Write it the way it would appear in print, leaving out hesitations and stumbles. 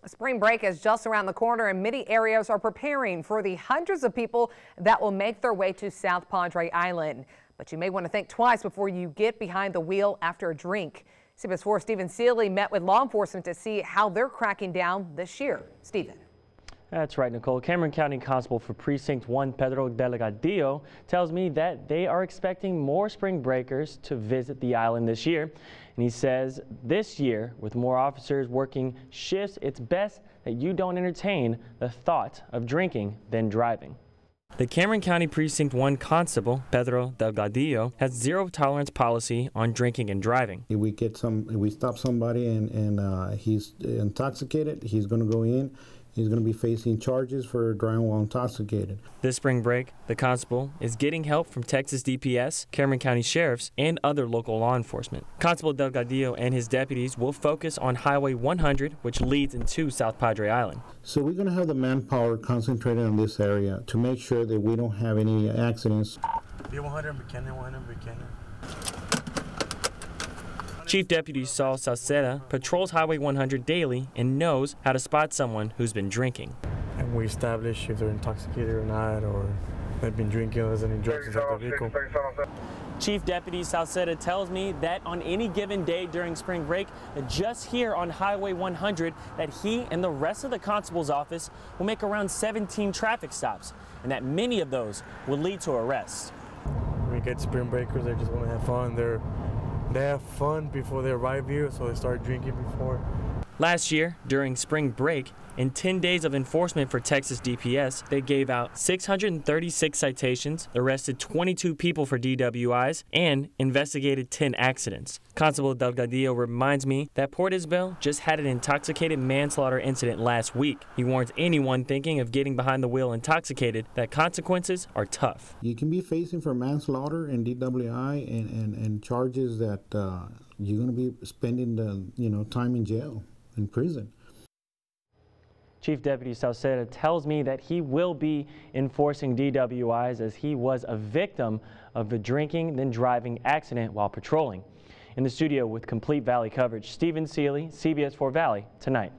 Spring break is just around the corner and many areas are preparing for the hundreds of people that will make their way to South Padre Island. But you may want to think twice before you get behind the wheel after a drink. CBS 4's Stephen Seeley met with law enforcement to see how they're cracking down this year. Stephen. That's right, Nicole. Cameron County Constable for Precinct 1, Pedro Delgadillo, tells me that they are expecting more spring breakers to visit the island this year. And he says this year, with more officers working shifts, it's best that you don't entertain the thought of drinking than driving. The Cameron County Precinct 1 Constable, Pedro Delgadillo, has zero tolerance policy on drinking and driving. If we stop somebody and he's intoxicated, he's going to go in. He's going to be facing charges for driving while intoxicated. This spring break, the constable is getting help from Texas DPS, Cameron County Sheriffs, and other local law enforcement. Constable Delgadillo and his deputies will focus on Highway 100, which leads into South Padre Island. So we're going to have the manpower concentrated on this area to make sure that we don't have any accidents. Chief Deputy Saul Salceda patrols Highway 100 daily and knows how to spot someone who's been drinking. And we establish if they're intoxicated or not, or they've been drinking or there's any drugs inside the vehicle. Chief Deputy Salceda tells me that on any given day during spring break, just here on Highway 100, that he and the rest of the constable's office will make around 17 traffic stops, and that many of those will lead to arrests. When we get spring breakers, they just want to have fun. They have fun before they arrive here, so they start drinking before. Last year, during spring break, in 10 days of enforcement for Texas DPS, they gave out 636 citations, arrested 22 people for DWIs, and investigated 10 accidents. Constable Delgadillo reminds me that Port Isabel just had an intoxicated manslaughter incident last week. He warns anyone thinking of getting behind the wheel intoxicated that consequences are tough. You can be facing for manslaughter and DWI and charges that you're going to be spending the time in jail, in prison. Chief Deputy Salceda tells me that he will be enforcing DWIs as he was a victim of a drinking then driving accident while patrolling. In the studio with complete Valley coverage, Stephen Seeley, CBS 4 Valley Tonight.